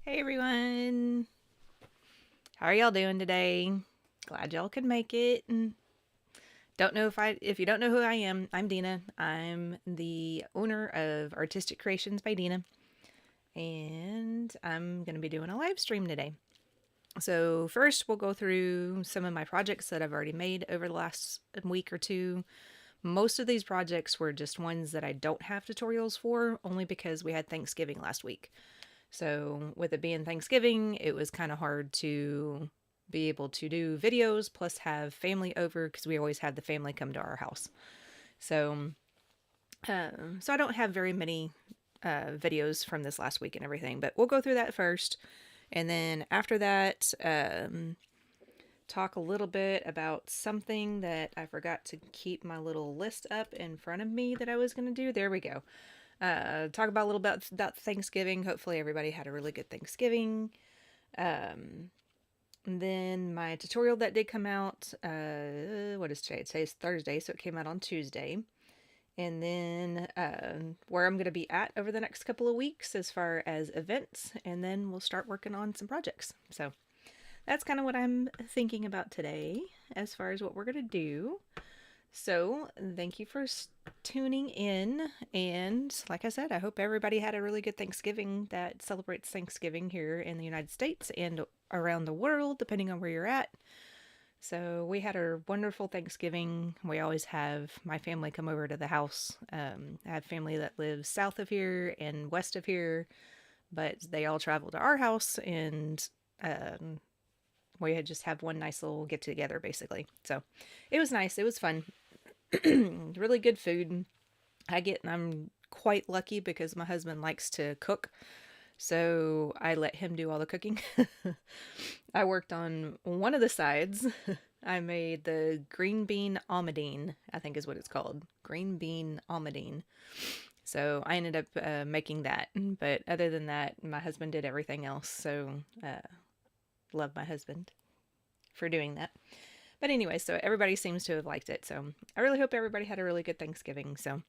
Hey everyone, how are y'all doing today? Glad y'all could make it. And don't know if you don't know who I am, I'm Dina. I'm the owner of Artistic Creations by Dina, and I'm gonna be doing a live stream today. So first, we'll go through some of my projects that I've already made over the last week or two. Most of these projects were just ones that I don't have tutorials for, only because we had Thanksgiving last week. So, with it being Thanksgiving, it was kind of hard to be able to do videos plus have family over because we always had the family come to our house. So, so I don't have very many videos from this last week and everything, but we'll go through that first. And then after that, talk a little bit about something that I forgot to keep my little list up in front of me that I was going to do. There we go. Talk about a little bit about Thanksgiving. Hopefully everybody had a really good Thanksgiving. Then my tutorial that did come out, what is today? Today's Thursday, so it came out on Tuesday. And then where I'm going to be at over the next couple of weeks as far as events, and then we'll start working on some projects. So that's kind of what I'm thinking about today as far as what we're going to do. So, thank you for tuning in. And like I said, I hope everybody had a really good Thanksgiving that celebrates Thanksgiving here in the United States and around the world, depending on where you're at. So, we had a wonderful Thanksgiving. We always have my family come over to the house. I have family that lives south of here and west of here, but they all travel to our house, and we had just have one nice little get together basically. So, it was nice. It was fun. Really good food. I'm quite lucky because my husband likes to cook, so I let him do all the cooking. I worked on one of the sides. I made the green bean almondine, I think is what it's called. Green bean almondine. So I ended up making that. But other than that, my husband did everything else. So love my husband for doing that. But anyway, so everybody seems to have liked it. So I really hope everybody had a really good Thanksgiving. So,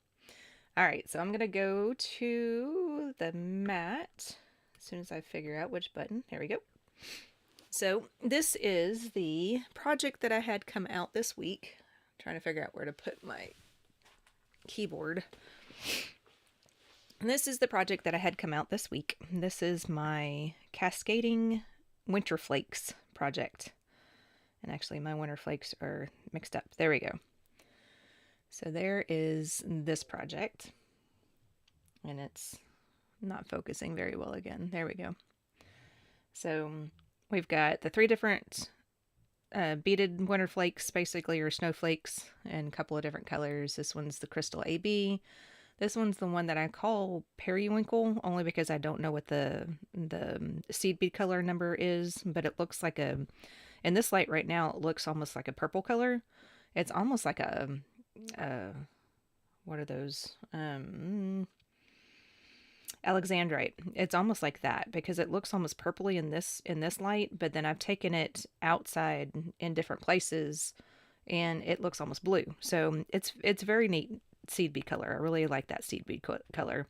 all right. So I'm going to go to the mat as soon as I figure out which button. There we go. So this is the project that I had come out this week. I'm trying to figure out where to put my keyboard. And this is the project that I had come out this week. This is my Cascading Winterflakes project. And actually my winter flakes are mixed up. There we go. So there is this project. And it's not focusing very well again. There we go. So we've got the three different beaded winter flakes, basically, or snowflakes, and a couple of different colors. This one's the Crystal AB. This one's the one that I call periwinkle, only because I don't know what the seed bead color number is, but it looks like in this light right now, it looks almost like a purple color. It's almost like what are those? Alexandrite. It's almost like that because it looks almost purpley in this light, but then I've taken it outside in different places and it looks almost blue. So it's very neat seed bead color. I really like that seed bead color.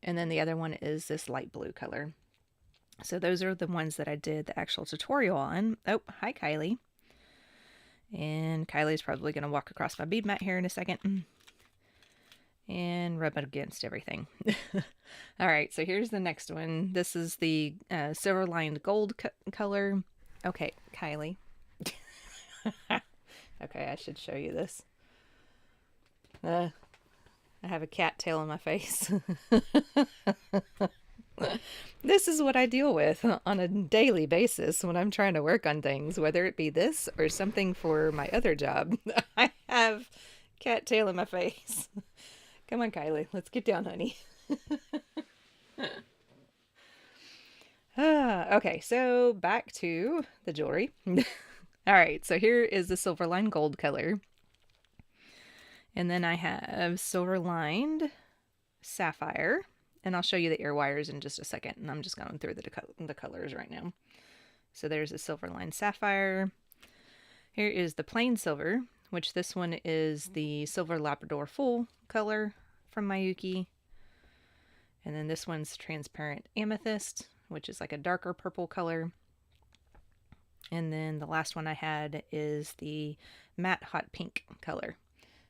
And then the other one is this light blue color. So those are the ones that I did the actual tutorial on. Oh, hi Kylie. And Kylie's probably going to walk across my bead mat here in a second. And rub it against everything. All right, so here's the next one. This is the silver lined gold color. Okay, Kylie. Okay, I should show you this. I have a cat tail on my face. This is what I deal with on a daily basis when I'm trying to work on things, whether it be this or something for my other job. I have cat tail in my face. Come on, Kylie. Let's get down, honey. Okay, so back to the jewelry. All right, so here is the silver line gold color. And then I have silver lined sapphire. And I'll show you the ear wires in just a second. And I'm just going through the colors right now. So there's a silver lined sapphire. Here is the plain silver, which this one is the silver Labrador full color from Mayuki. And then this one's transparent amethyst, which is like a darker purple color. And then the last one I had is the matte hot pink color.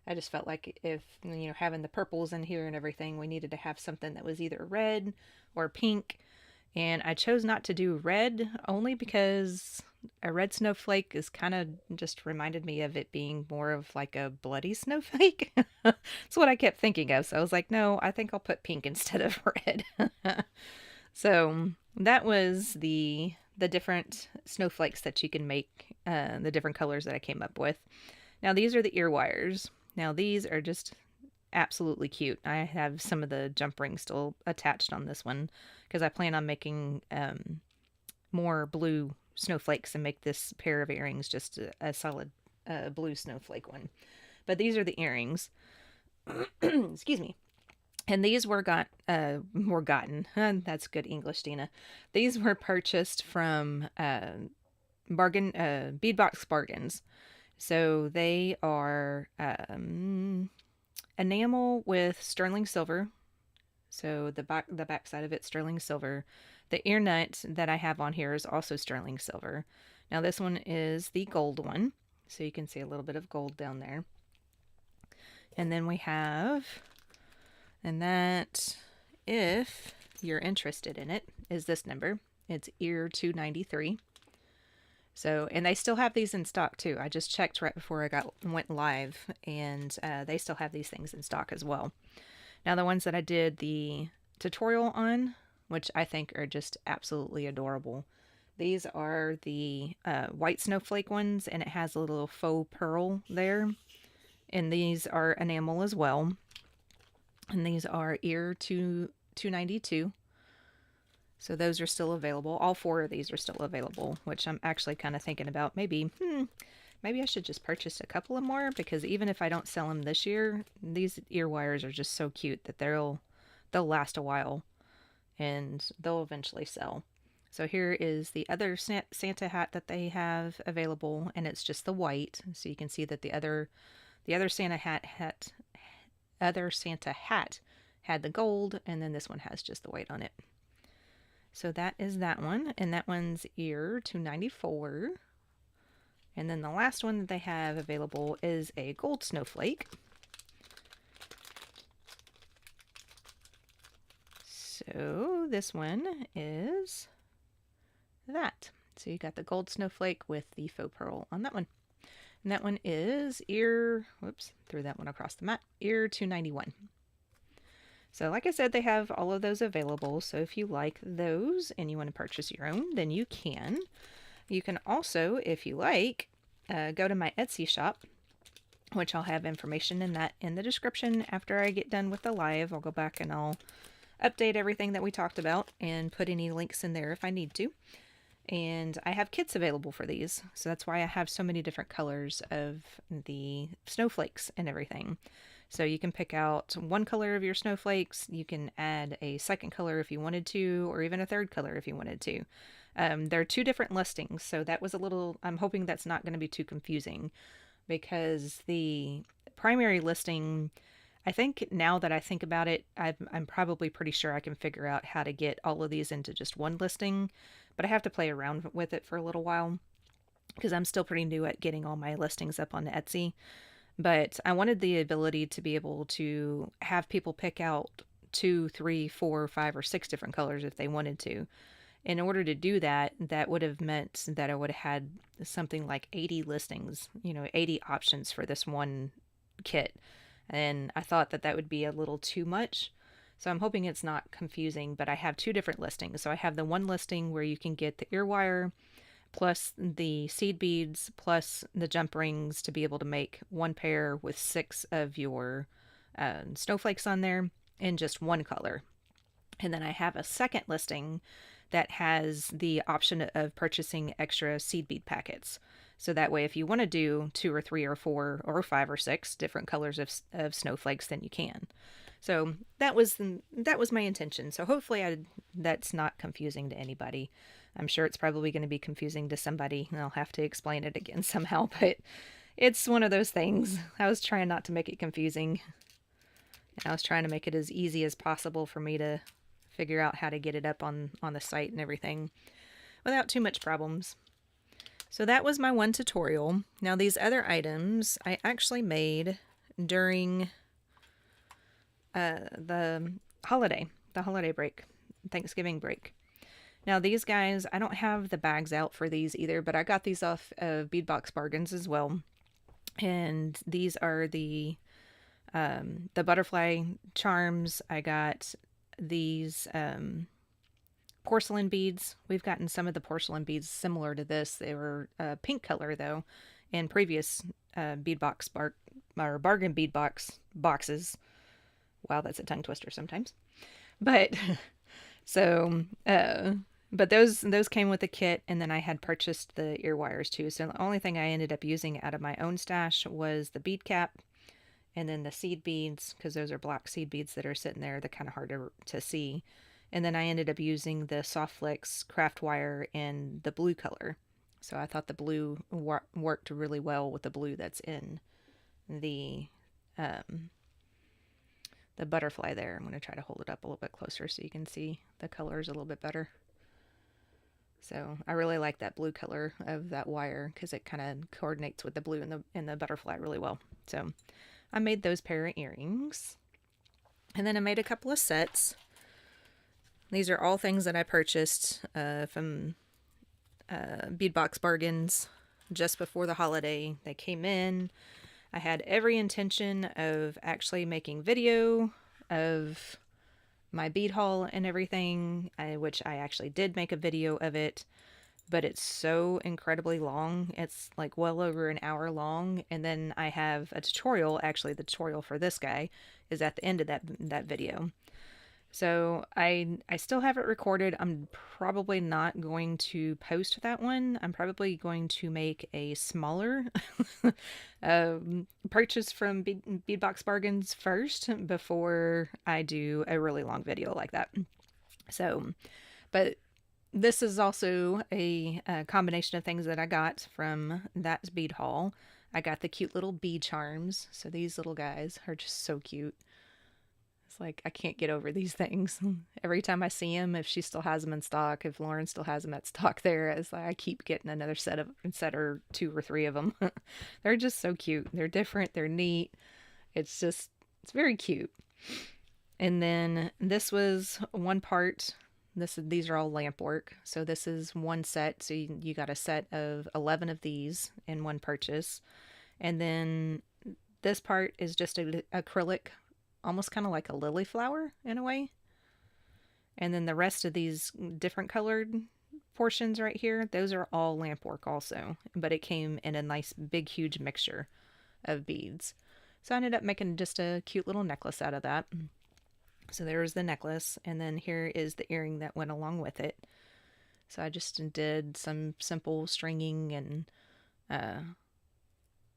I just felt like if, having the purples in here and everything, we needed to have something that was either red or pink. And I chose not to do red only because a red snowflake is kind of just reminded me of it being more of like a bloody snowflake. That's what I kept thinking of. So I was like, no, I think I'll put pink instead of red. So that was the different snowflakes that you can make, the different colors that I came up with. Now these are the ear wires. Now these are just absolutely cute. I have some of the jump rings still attached on this one because I plan on making more blue snowflakes and make this pair of earrings just a solid blue snowflake one. But these are the earrings. Excuse me. And these were gotten. That's good English, Dina. These were purchased from Bead Box Bargains. So they are enamel with sterling silver. So the back side of it, sterling silver. The ear nut that I have on here is also sterling silver. Now this one is the gold one. So you can see a little bit of gold down there. And then we have, and that, if you're interested in it, is this number. It's ear 293. So, and they still have these in stock too. I just checked right before I went live, and they still have these things in stock as well. Now, the ones that I did the tutorial on, which I think are just absolutely adorable. These are the white snowflake ones, and it has a little faux pearl there. And these are enamel as well. And these are ear 292. So those are still available. All 4 of these are still available, which I'm actually kind of thinking about maybe I should just purchase a couple of more, because even if I don't sell them this year, these ear wires are just so cute that they'll last a while and they'll eventually sell. So here is the other Santa hat that they have available, and it's just the white. So you can see that the other Santa hat had the gold, and then this one has just the white on it. So that is that one, and that one's ear 294. And then the last one that they have available is a gold snowflake. So this one is that. So you got the gold snowflake with the faux pearl on that one. And that one is ear, threw that one across the mat, ear 291. So like I said, they have all of those available. So if you like those and you want to purchase your own, then you can. You can also, if you like, go to my Etsy shop, which I'll have information in the description after I get done with the live. I'll go back and I'll update everything that we talked about and put any links in there if I need to. And I have kits available for these. So that's why I have so many different colors of the snowflakes and everything. So you can pick out one color of your snowflakes. You can add a second color if you wanted to, or even a third color if you wanted to. There are 2 different listings. So that was I'm hoping that's not going to be too confusing, because the primary listing, I think now that I think about it, I'm probably pretty sure I can figure out how to get all of these into just one listing, but I have to play around with it for a little while because I'm still pretty new at getting all my listings up on Etsy. But I wanted the ability to be able to have people pick out 2, 3, 4, 5, or 6 different colors if they wanted to. In order to do that, that would have meant that I would have had something like 80 listings, 80 options for this one kit. And I thought that would be a little too much. So I'm hoping it's not confusing, but I have 2 different listings. So I have the one listing where you can get the ear wire, plus the seed beads, plus the jump rings to be able to make one pair with 6 of your snowflakes on there in just one color. And then I have a second listing that has the option of purchasing extra seed bead packets. So that way, if you want to do 2 or 3 or 4 or 5 or 6 different colors of snowflakes, then you can. So that was my intention. So hopefully that's not confusing to anybody. I'm sure it's probably going to be confusing to somebody, and I'll have to explain it again somehow, but it's one of those things. I was trying not to make it confusing. I was trying to make it as easy as possible for me to figure out how to get it up on the site and everything without too much problems. So that was my one tutorial. Now these other items I actually made during the holiday break, Thanksgiving break. Now these guys, I don't have the bags out for these either, but I got these off of Beadbox Bargains as well. And these are the butterfly charms. I got these porcelain beads. We've gotten some of the porcelain beads similar to this. They were pink color though in previous bargain bead boxes. Wow, that's a tongue twister sometimes. But so but those came with the kit, and then I had purchased the ear wires too. So the only thing I ended up using out of my own stash was the bead cap, and then the seed beads, because those are black seed beads that are sitting there. They're kind of hard to see. And then I ended up using the Soft Flex craft wire in the blue color. So I thought the blue worked really well with the blue that's in the butterfly there. I'm going to try to hold it up a little bit closer so you can see the colors a little bit better. So I really like that blue color of that wire because it kind of coordinates with the blue in the butterfly really well. So I made those pair of earrings. And then I made a couple of sets. These are all things that I purchased from Beadbox Bargains just before the holiday. They came in. I had every intention of actually making video of my bead haul and everything, which I actually did make a video of it, but it's so incredibly long. It's like well over an hour long, and then I have a tutorial. Actually, the tutorial for this guy is at the end of that video. So I still have it recorded. I'm probably not going to post that one. I'm probably going to make a smaller purchase from Beadbox Bargains first before I do a really long video like that. So, but this is also a combination of things that I got from that bead haul. I got the cute little bead charms. So these little guys are just so cute. It's like, I can't get over these things. Every time I see them, if she still has them in stock, if Lauren still has them at stock there, it's like I keep getting another set or 2 or 3 of them. They're just so cute. They're different. They're neat. It's very cute. And then this was one part. These are all lamp work. So this is one set. So you got a set of 11 of these in one purchase. And then this part is just an acrylic, almost kind of like a lily flower in a way. And then the rest of these different colored portions right here, those are all lamp work also, but it came in a nice big huge mixture of beads. So I ended up making just a cute little necklace out of that. So there's the necklace, and then here is the earring that went along with it. So I just did some simple stringing and a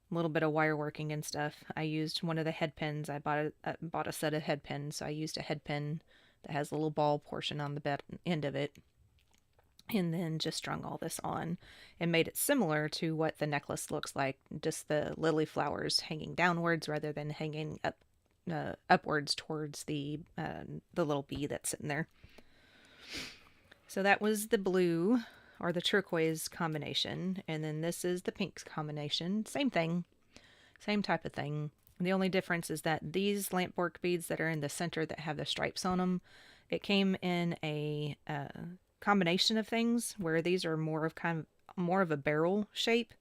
little bit of wire working and stuff. I used one of the head pins. I bought a set of head pins, so I used a head pin that has a little ball portion on the end of it, and then just strung all this on and made it similar to what the necklace looks like, just the lily flowers hanging downwards rather than hanging upwards towards the little bee that's sitting there. So that was the blue or the turquoise combination, and then this is the pink combination. Same thing, same type of thing. The only difference is that these lampwork beads that are in the center that have the stripes on them, it came in a combination of things where these are more of a barrel shape,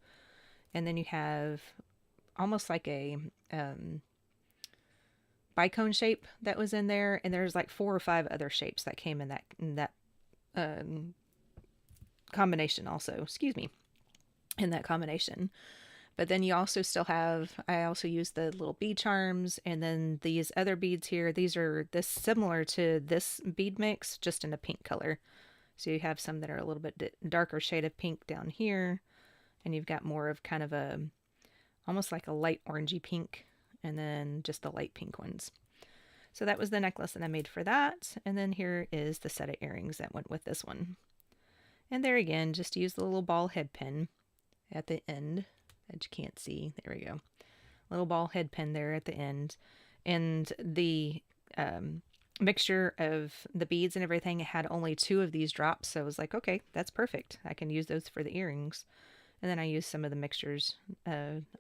and then you have almost like a bicone shape that was in there, and there's like 4 or 5 other shapes that came in that combination also, in that combination. But then you also still have, I also used the little bead charms, and then these other beads here, these are similar to this bead mix, just in a pink color. So you have some that are a little bit darker shade of pink down here, and you've got more of kind of almost like a light orangey pink, and then just the light pink ones. So that was the necklace that I made for that, and then here is the set of earrings that went with this one. And there again, just use the little ball head pin at the end that you can't see. There we go. Little ball head pin there at the end. And the mixture of the beads and everything had only 2 of these drops, so I was like, okay, that's perfect. I can use those for the earrings. And then I used some of the mixtures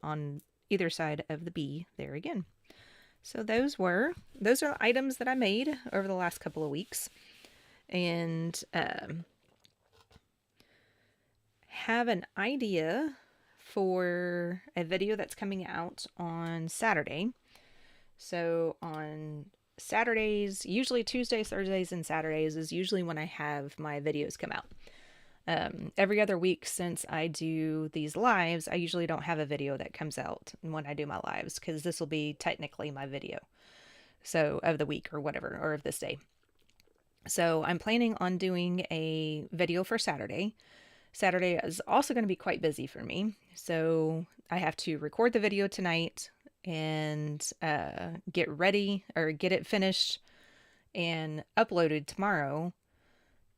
on either side of the bee there again. So those are the items that I made over the last couple of weeks, and have an idea for a video that's coming out on Saturday. So on Saturdays, usually Tuesdays, Thursdays, and Saturdays is usually when I have my videos come out. Every other week since I do these lives, I usually don't have a video that comes out when I do my lives, because this will be technically my video. So of the week or whatever, or of this day. So I'm planning on doing a video for Saturday. Saturday is also going to be quite busy for me. So I have to record the video tonight and get ready or get it finished and uploaded tomorrow,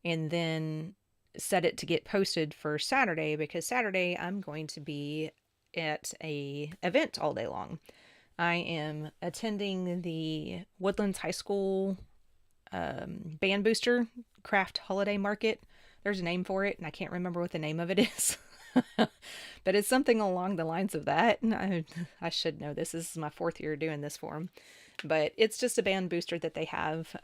and then set it to get posted for Saturday, because Saturday I'm going to be at a event all day long. I am attending the Woodlands High School Band Booster Craft Holiday Market. There's a name for it, and I can't remember what the name of it is. But it's something along the lines of that. And I should know this. This is my 4th year doing this for them. But it's just a band booster that they have.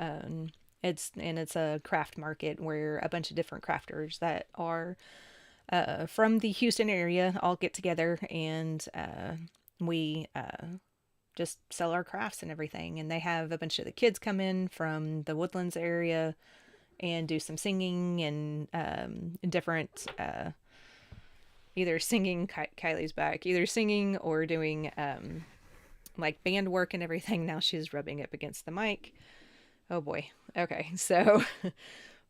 It's a craft market where a bunch of different crafters that are from the Houston area all get together, and we just sell our crafts and everything. And they have a bunch of the kids come in from the Woodlands area and do some singing and different either singing, Kylie's back, either singing or doing like band work and everything. Now she's rubbing up against the mic. Oh boy. Okay. So,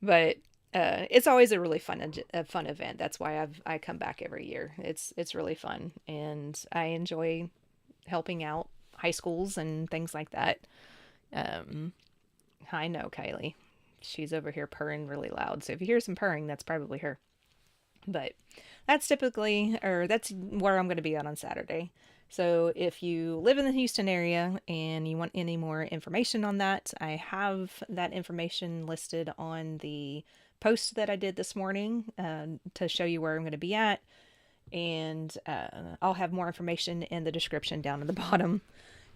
but it's always a really fun event. That's why I come back every year. It's really fun, and I enjoy helping out high schools and things like that. I know Kylie. She's over here purring really loud. So if you hear some purring, that's probably her. But that's that's where I'm going to be on Saturday. So if you live in the Houston area and you want any more information on that, I have that information listed on the post that I did this morning to show you where I'm going to be at. And I'll have more information in the description down at the bottom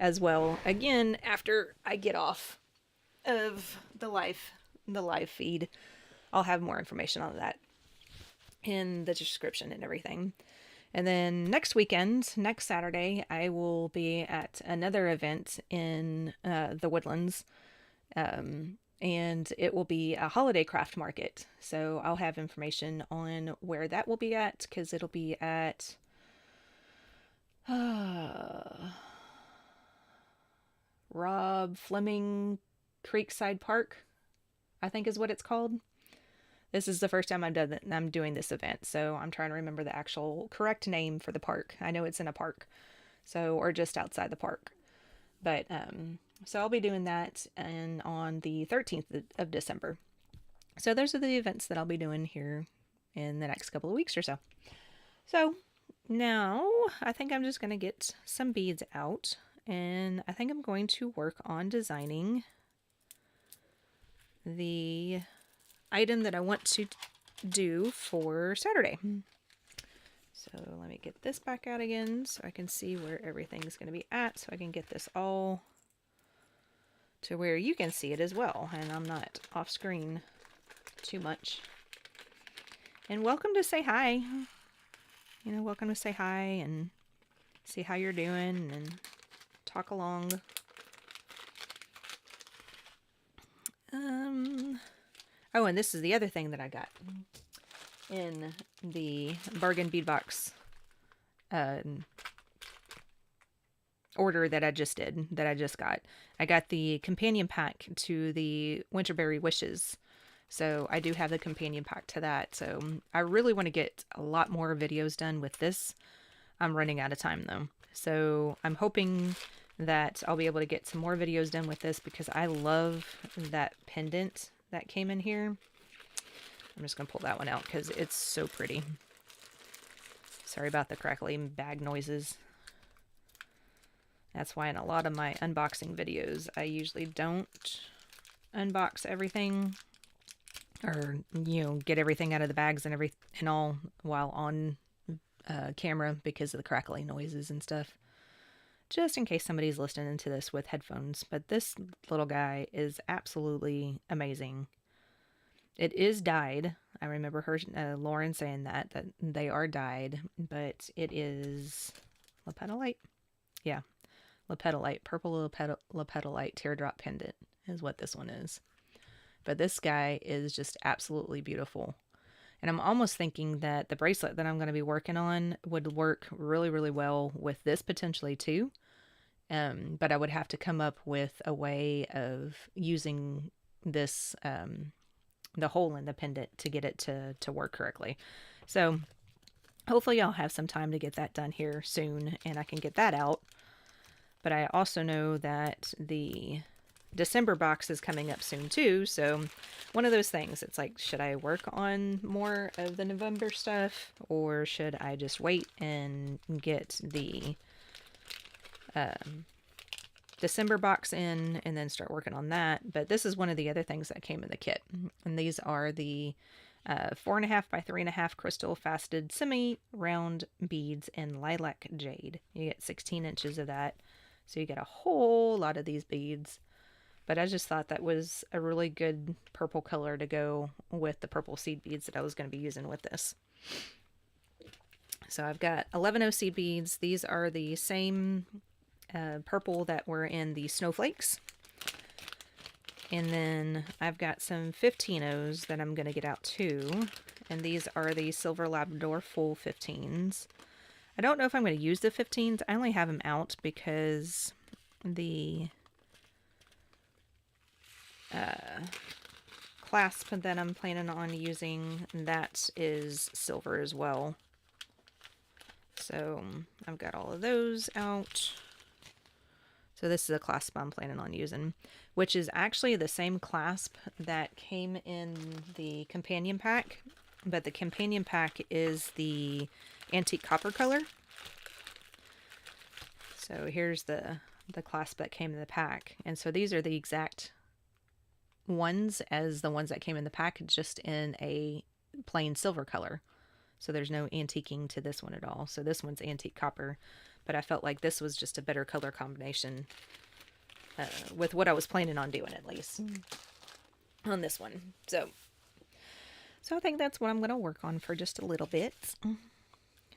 as well. Again, after I get off of the live feed, I'll have more information on that in the description and everything. And then next Saturday, I will be at another event in the Woodlands, and it will be a holiday craft market. So I'll have information on where that will be at, because it'll be at Rob Fleming Creekside Park, I think is what it's called. This is the first time I'm doing this event, so I'm trying to remember the actual correct name for the park. I know it's in a park, or just outside the park. But so I'll be doing that and on the 13th of December. So those are the events that I'll be doing here in the next couple of weeks or so. So now I think I'm just going to get some beads out, and I think I'm going to work on designing the item that I want to do for Saturday. So let me get this back out again so I can see where everything's going to be at, so I can get this all to where you can see it as well, and I'm not off screen too much. And welcome to say hi. Welcome to say hi and see how you're doing and talk along. Oh, and this is the other thing that I got in the bargain bead box order that I just got. I got the companion pack to the Winterberry Wishes. So I do have the companion pack to that. So I really want to get a lot more videos done with this. I'm running out of time though. So I'm hoping that I'll be able to get some more videos done with this, because I love that pendant that came in here. I'm just going to pull that one out because it's so pretty. Sorry about the crackling bag noises. That's why in a lot of my unboxing videos, I usually don't unbox everything, or get everything out of the bags and all while on camera because of the crackling noises and stuff, just in case somebody's listening to this with headphones. But this little guy is absolutely amazing. It is dyed. I remember Lauren saying that they are dyed, but it is lapetolite. Yeah, lapetolite, purple lapetolite teardrop pendant is what this one is. But this guy is just absolutely beautiful. And I'm almost thinking that the bracelet that I'm going to be working on would work really, really well with this potentially too. But I would have to come up with a way of using this, the hole in the pendant to get it to work correctly. So hopefully I'll have some time to get that done here soon and I can get that out. But I also know that the December box is coming up soon too, so one of those things, it's like, should I work on more of the November stuff, or should I just wait and get the December box in and then start working on that? But this is one of the other things that came in the kit, and these are the 4.5 by 3.5 crystal faceted semi-round beads in lilac jade. You get 16 inches of that, so you get a whole lot of these beads. But I just thought that was a really good purple color to go with the purple seed beads that I was going to be using with this. So I've got 11 seed beads. These are the same purple that were in the snowflakes. And then I've got some 15 that I'm going to get out too. And these are the Silver Labrador full 15s. I don't know if I'm going to use the 15s. I only have them out because the clasp that I'm planning on using, that is silver as well. So I've got all of those out. So this is a clasp I'm planning on using, which is actually the same clasp that came in the companion pack, but the companion pack is the antique copper color. So here's the clasp that came in the pack. And so these are the exact ones as the ones that came in the pack, just in a plain silver color. So there's no antiquing to this one at all. So this one's antique copper, but I felt like this was just a better color combination with what I was planning on doing, at least on this one. So I think that's what I'm going to work on for just a little bit.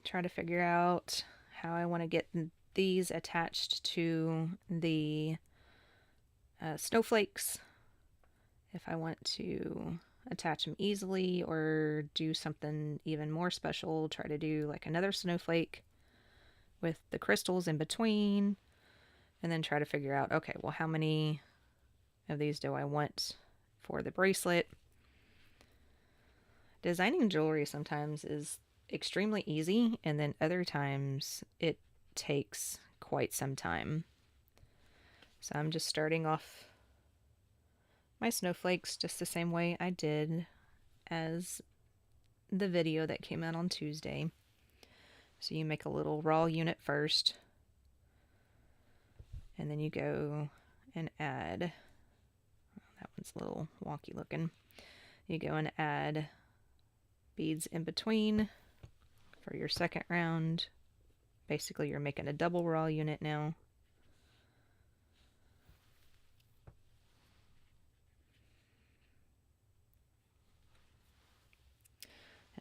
Try to figure out how I want to get these attached to the snowflakes. If I want to attach them easily or do something even more special, try to do like another snowflake with the crystals in between, and then try to figure out, okay, well, how many of these do I want for the bracelet? Designing jewelry sometimes is extremely easy, and then other times it takes quite some time. So I'm just starting off my snowflakes just the same way I did as the video that came out on Tuesday. So you make a little raw unit first, and then you go and add, that one's a little wonky looking, you go and add beads in between for your second round. Basically you're making a double raw unit now.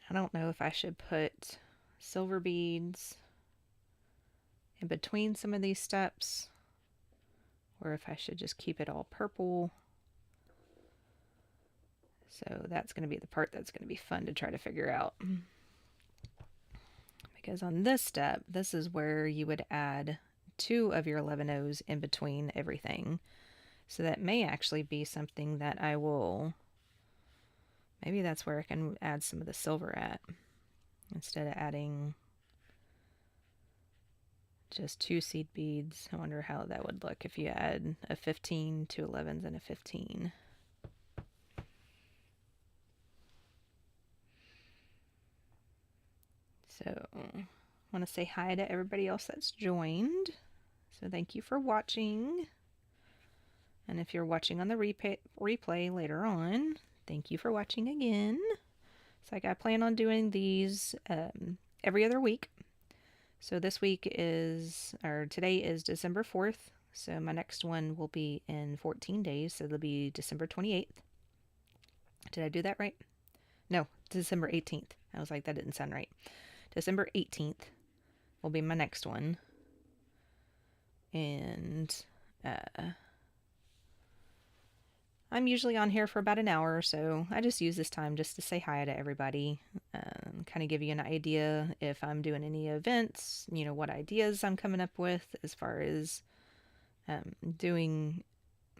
I don't know if I should put silver beads in between some of these steps, or if I should just keep it all purple. So that's going to be the part that's going to be fun to try to figure out. Because on this step, this is where you would add 2 of your 11 in between everything. So that may actually be something that I will, maybe that's where I can add some of the silver at, instead of adding just 2 seed beads. I wonder how that would look if you add a 15, 2 11s, and a 15. So I want to say hi to everybody else that's joined. So thank you for watching. And if you're watching on the replay later on, thank you for watching again. So I plan on doing these every other week. So this week today is December 4th. So my next one will be in 14 days. So it'll be December 28th. Did I do that right? No, December 18th. I was like, that didn't sound right. December 18th will be my next one. And I'm usually on here for about an hour or so. I just use this time just to say hi to everybody, kind of give you an idea if I'm doing any events, what ideas I'm coming up with as far as doing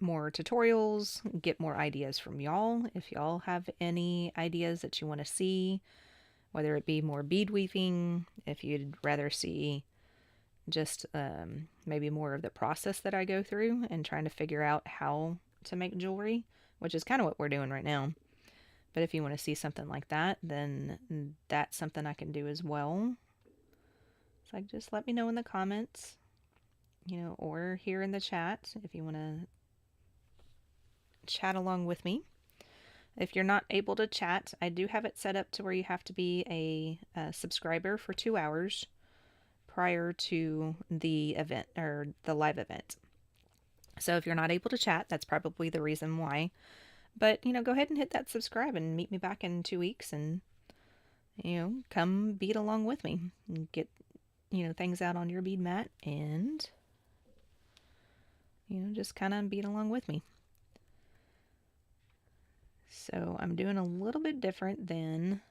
more tutorials, get more ideas from y'all. If y'all have any ideas that you want to see, whether it be more bead weaving, if you'd rather see just maybe more of the process that I go through and trying to figure out how to make jewelry, which is kind of what we're doing right now. But if you want to see something like that, then that's something I can do as well. So just let me know in the comments, or here in the chat if you want to chat along with me. If you're not able to chat, I do have it set up to where you have to be a subscriber for 2 hours prior to the event or the live event. So if you're not able to chat, that's probably the reason why. But, go ahead and hit that subscribe and meet me back in 2 weeks and, come bead along with me and get, things out on your bead mat and, just kind of bead along with me. So I'm doing a little bit different than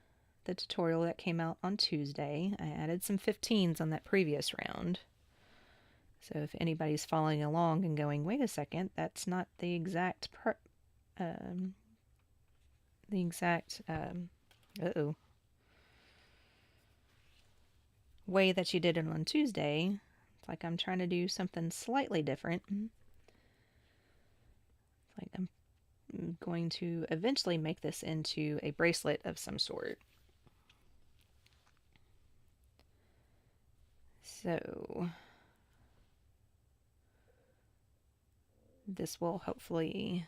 the tutorial that came out on Tuesday. I added some 15s on that previous round. So if anybody's following along and going, wait a second, that's not the exact way that you did it on Tuesday, it's like I'm trying to do something slightly different. It's like I'm going to eventually make this into a bracelet of some sort. So this will hopefully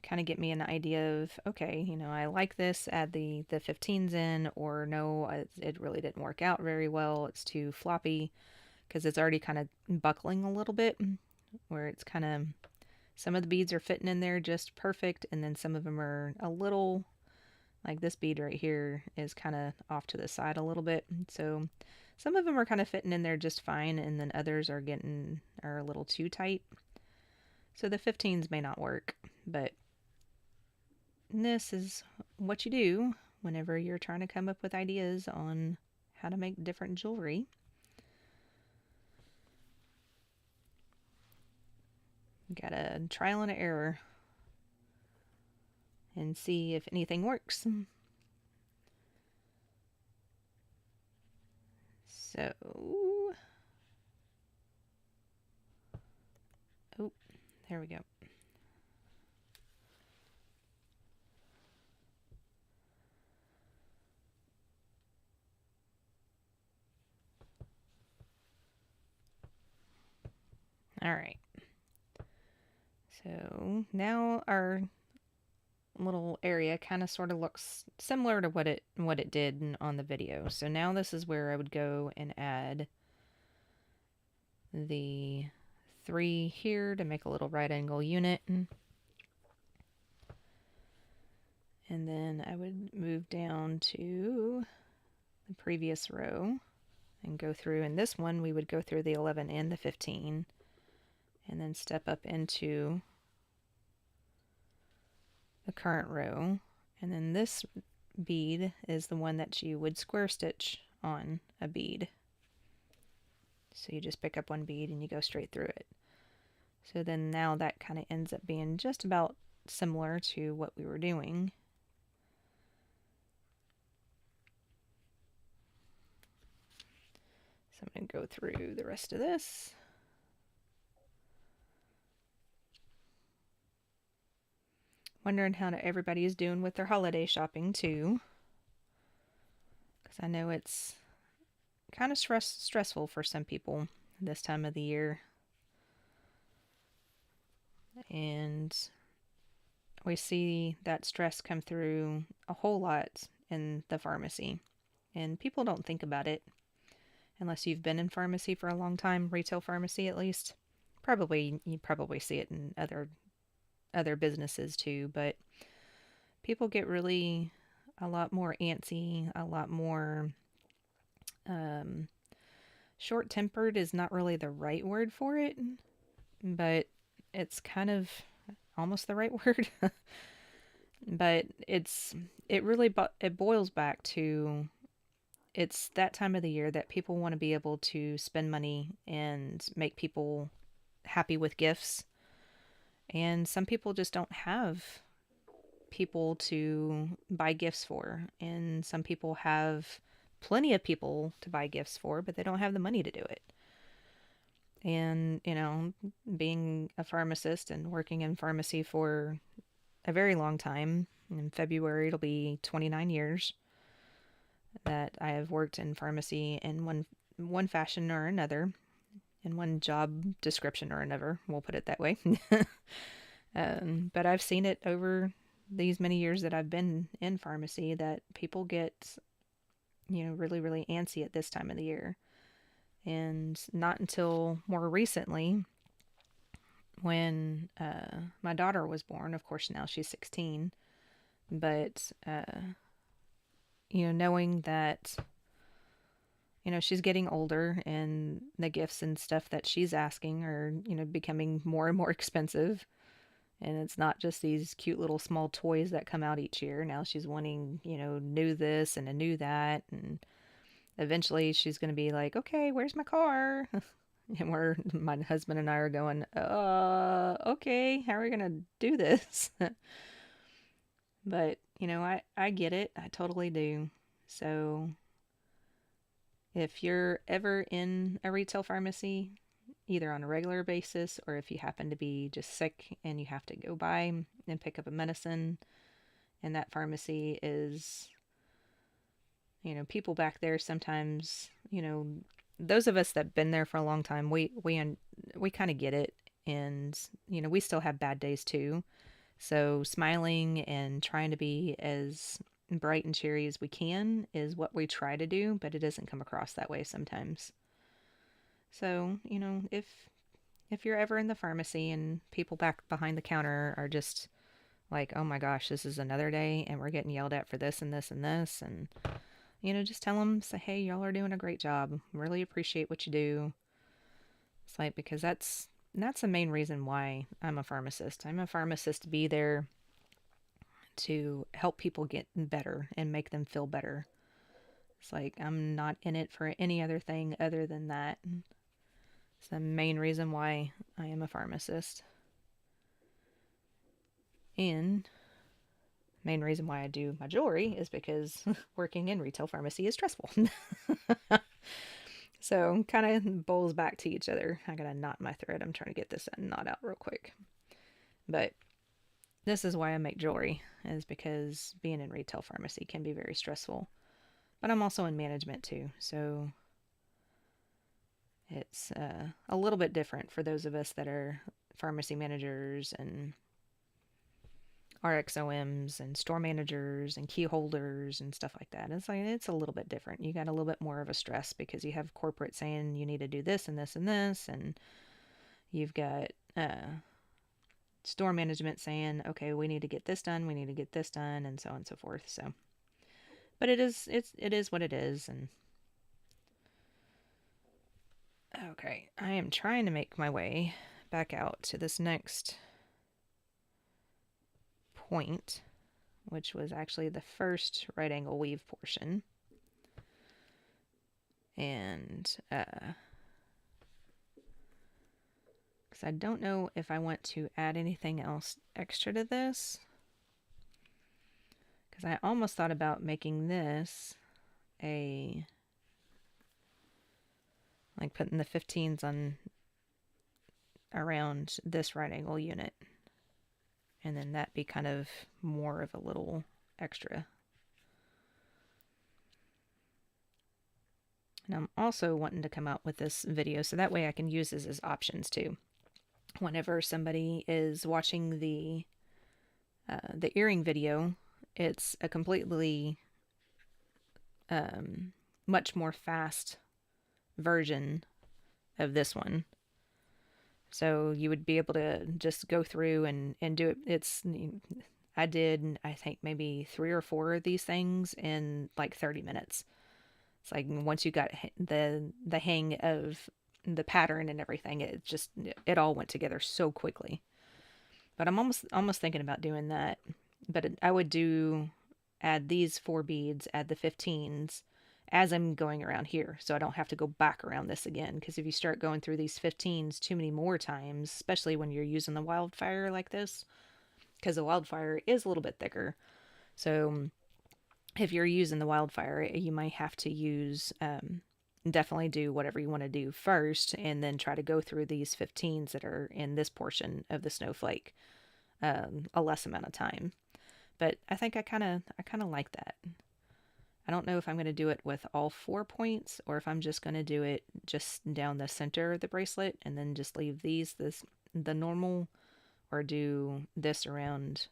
kind of get me an idea of, okay, I like this, add the 15s in, or no, it really didn't work out very well, it's too floppy, because it's already kind of buckling a little bit, where it's kind of, some of the beads are fitting in there just perfect, and then some of them are a little, like this bead right here is kind of off to the side a little bit, so some of them are kind of fitting in there just fine, and then others are a little too tight. So the 15s may not work, but this is what you do whenever you're trying to come up with ideas on how to make different jewelry. You gotta trial and error and see if anything works. So, oh, there we go. All right. So now our little area kind of sort of looks similar to what it did on the video. So now this is where I would go and add the 3 here to make a little right angle unit. And then I would move down to the previous row and go through. In this one, we would go through the 11 and the 15 and then step up into the current row. And then this bead is the one that you would square stitch on a bead. So you just pick up one bead and you go straight through it. So then now that kind of ends up being just about similar to what we were doing. So I'm going to go through the rest of this. Wondering how everybody is doing with their holiday shopping too. Because I know it's kind of stressful for some people this time of the year. And we see that stress come through a whole lot in the pharmacy. And people don't think about it unless you've been in pharmacy for a long time, retail pharmacy at least. You probably see it in other businesses too, but people get really a lot more antsy, a lot more um, short tempered is not really the right word for it, but it's kind of almost the right word. But it really it boils back to it's that time of the year that people want to be able to spend money and make people happy with gifts. And some people just don't have people to buy gifts for. And some people have plenty of people to buy gifts for, but they don't have the money to do it. And, being a pharmacist and working in pharmacy for a very long time, in February it'll be 29 years that I have worked in pharmacy in one fashion or another, in one job description or another, we'll put it that way. But I've seen it over these many years that I've been in pharmacy that people get, really, really antsy at this time of the year. And not until more recently, when my daughter was born, of course now she's 16, but, knowing that, she's getting older and the gifts and stuff that she's asking are, becoming more and more expensive. And it's not just these cute little small toys that come out each year. Now she's wanting, new this and a new that. And eventually she's going to be like, okay, where's my car? And my husband and I are going, okay, how are we going to do this? But, I get it. I totally do. So if you're ever in a retail pharmacy, either on a regular basis or if you happen to be just sick and you have to go by and pick up a medicine, and that pharmacy is, people back there sometimes, those of us that have been there for a long time, we kind of get it. And, we still have bad days too. So smiling and trying to be as bright and cheery as we can is what we try to do, but it doesn't come across that way sometimes. So, if you're ever in the pharmacy and people back behind the counter are just like, oh my gosh, this is another day and we're getting yelled at for this and this and this, and, just tell them, say, hey, y'all are doing a great job. Really appreciate what you do. It's like, because that's the main reason why I'm a pharmacist. I'm a pharmacist to be there to help people get better and make them feel better. It's like, I'm not in it for any other thing other than that. It's the main reason why I am a pharmacist. And main reason why I do my jewelry is because working in retail pharmacy is stressful. So kind of boils back to each other. I got a knot in my thread. I'm trying to get this knot out real quick. But this is why I make jewelry, is because being in retail pharmacy can be very stressful. But I'm also in management too, so it's a little bit different for those of us that are pharmacy managers and RXOMs and store managers and key holders and stuff like that. It's a little bit different. You got a little bit more of a stress because you have corporate saying you need to do this and this and this, and you've got store management saying, okay, we need to get this done, we need to get this done, and so on and so forth. So, but it is what it is. And okay, I am trying to make my way back out to this next point, which was actually the first right angle weave portion. And because I don't know if I want to add anything else extra to this, because I almost thought about making this like putting the 15s on around this right angle unit, and then that be kind of more of a little extra. And I'm also wanting to come out with this video so that way I can use this as options too. whenever somebody is watching the earring video, it's a completely much more fast version of this one. So you would be able to just go through and do it. I did, I think, maybe 3 or 4 of these things in like 30 minutes. It's like once you got the hang of the pattern and everything, it all went together so quickly. But I'm almost thinking about doing that. But I would add these 4 beads, add the 15s as I'm going around here, so I don't have to go back around this again. Because if you start going through these 15s too many more times, especially when you're using the wildfire like this, because the wildfire is a little bit thicker, so if you're using the wildfire, you might have to use definitely do whatever you want to do first, and then try to go through these 15s that are in this portion of the snowflake a less amount of time. But I think I kind of like that. I don't know if I'm going to do it with all 4 points, or if I'm just going to do it just down the center of the bracelet and then just leave the normal, or do this around,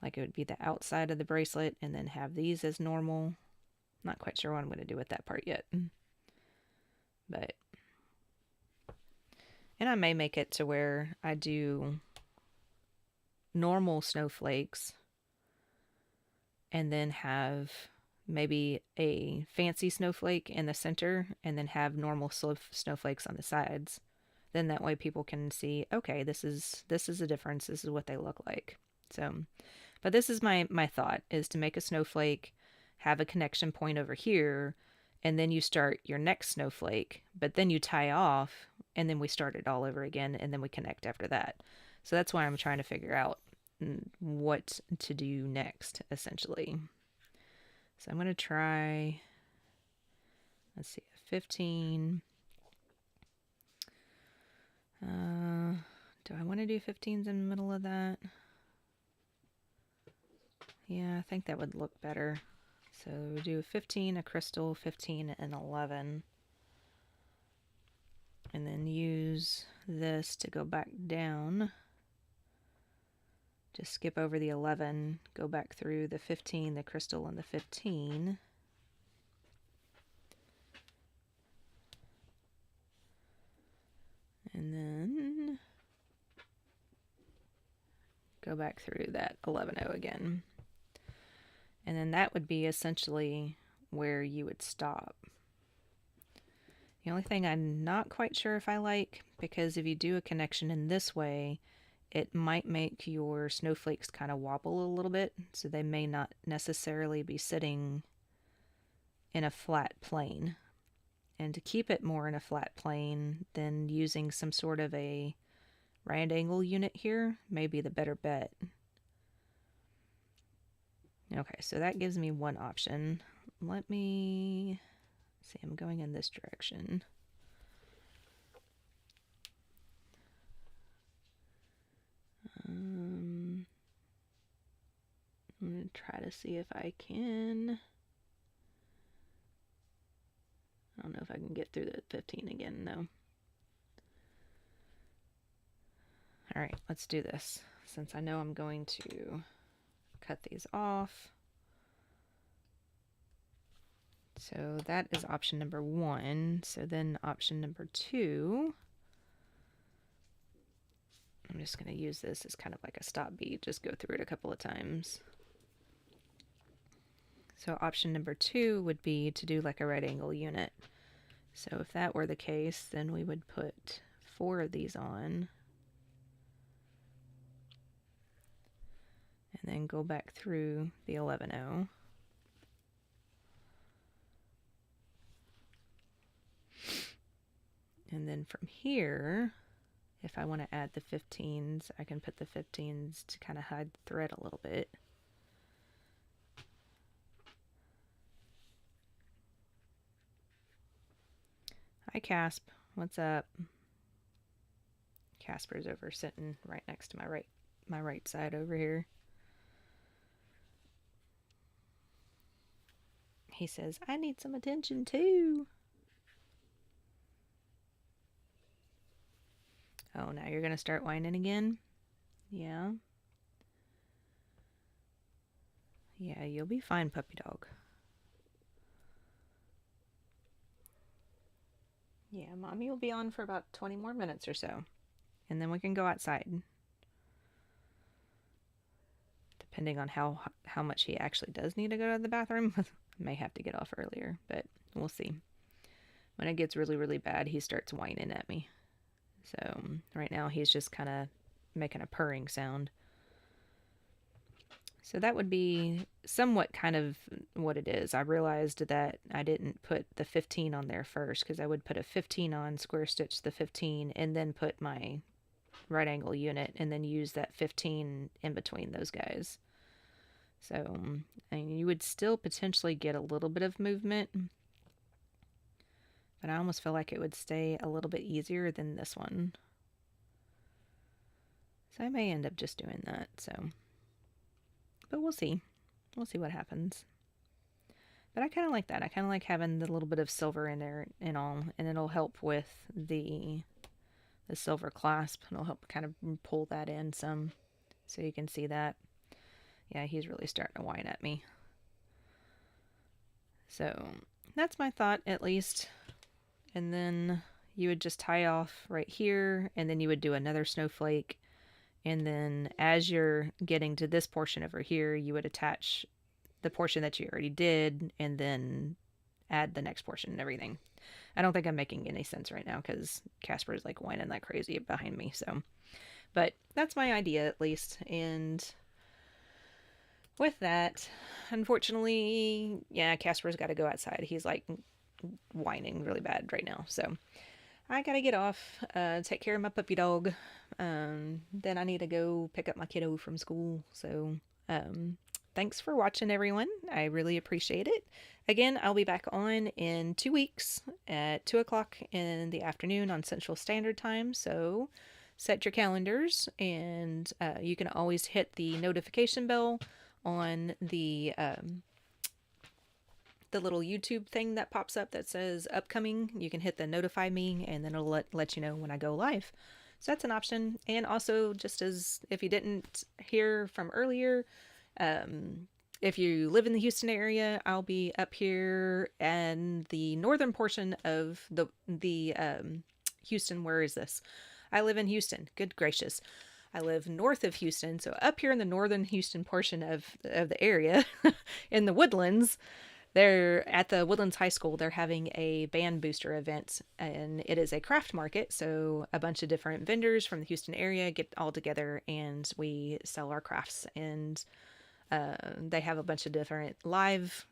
like it would be the outside of the bracelet, and then have these as normal. Not quite sure what I'm going to do with that part yet. But, and I may make it to where I do normal snowflakes and then have maybe a fancy snowflake in the center, and then have normal snowflakes on the sides. Then that way people can see, okay, this is a difference. This is what they look like. So, but this is my thought, is to make a snowflake, have a connection point over here, and then you start your next snowflake, but then you tie off, and then we start it all over again, and then we connect after that. So that's why I'm trying to figure out what to do next, essentially. So I'm going to try, let's see, 15. Do I want to do 15s in the middle of that? Yeah, I think that would look better. So we do 15, a crystal, 15, and 11. And then use this to go back down. Just skip over the 11, go back through the 15, the crystal, and the 15. And then go back through that 11-0 again. And then that would be essentially where you would stop. The only thing I'm not quite sure if I like, because if you do a connection in this way, it might make your snowflakes kind of wobble a little bit, so they may not necessarily be sitting in a flat plane. And to keep it more in a flat plane, then using some sort of a right angle unit here may be the better bet. Okay, so that gives me one option. Let me see, I'm going in this direction. I'm going to try to see if I can. I don't know if I can get through the 15 again, though. Alright, let's do this, since I know I'm going to cut these off. So that is option number 1. So then option number 2, I'm just going to use this as kind of like a stop bead, just go through it a couple of times. So option number 2 would be to do like a right angle unit. So if that were the case, then we would put 4 of these on, and then go back through the 11-0. And then from here, if I want to add the 15s, I can put the 15s to kind of hide the thread a little bit. Hi, Casp. What's up? Casper's over sitting right next to my right side over here. He says, I need some attention too. Oh, now you're going to start whining again? Yeah. Yeah, you'll be fine, puppy dog. Yeah, mommy will be on for about 20 more minutes or so. And then we can go outside. Depending on how much he actually does need to go to the bathroom, I may have to get off earlier, but we'll see. When it gets really, really bad, he starts whining at me. So right now he's just kind of making a purring sound. So that would be somewhat kind of what it is. I realized that I didn't put the 15 on there first because I would put a 15 on, square stitch the 15, and then put my right angle unit and then use that 15 in between those guys. So, I mean, you would still potentially get a little bit of movement, but I almost feel like it would stay a little bit easier than this one. So I may end up just doing that, so. But we'll see. We'll see what happens. But I kind of like that. I kind of like having the little bit of silver in there and all, and it'll help with the silver clasp. It'll help kind of pull that in some, so you can see that. Yeah, he's really starting to whine at me. So that's my thought, at least. And then you would just tie off right here, and then you would do another snowflake. And then as you're getting to this portion over here, you would attach the portion that you already did and then add the next portion and everything. I don't think I'm making any sense right now because Casper is like whining like crazy behind me. So, but that's my idea at least. And with that, unfortunately, yeah, Casper's got to go outside. He's like whining really bad right now. So I gotta get off, take care of my puppy dog. Then I need to go pick up my kiddo from school. So, thanks for watching, everyone. I really appreciate it. Again, I'll be back on in 2 weeks at 2 o'clock in the afternoon on Central Standard Time. So, set your calendars, and you can always hit the notification bell on the little YouTube thing that pops up that says upcoming. You can hit the notify me, and then it'll let you know when I go live. So that's an option. And also, just as if you didn't hear from earlier, if you live in the Houston area, I'll be up here in the northern portion of the Houston. Where is this? I live in Houston. Good gracious. I live north of Houston, so up here in the northern Houston portion of the area, in the Woodlands. They're at the Woodlands High School. They're having a band booster event, and it is a craft market. So a bunch of different vendors from the Houston area get all together, and we sell our crafts. And they have a bunch of different live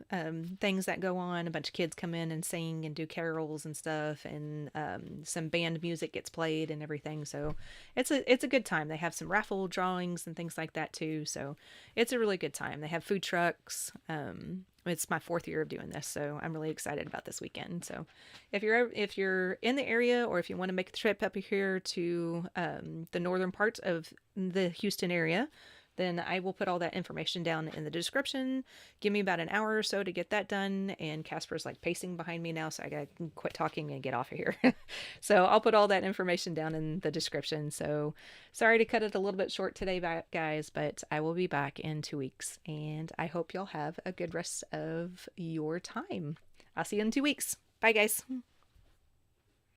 things that go on. A bunch of kids come in and sing and do carols and stuff, and some band music gets played and everything. So it's a good time. They have some raffle drawings and things like that too. So it's a really good time. They have food trucks. It's my 4th year of doing this, so I'm really excited about this weekend. So if you're in the area, or if you want to make the trip up here to the northern parts of the Houston area, then I will put all that information down in the description. Give me about an hour or so to get that done. And Casper's like pacing behind me now, so I gotta quit talking and get off of here. So I'll put all that information down in the description. So sorry to cut it a little bit short today, guys, but I will be back in 2 weeks. And I hope y'all have a good rest of your time. I'll see you in 2 weeks. Bye, guys.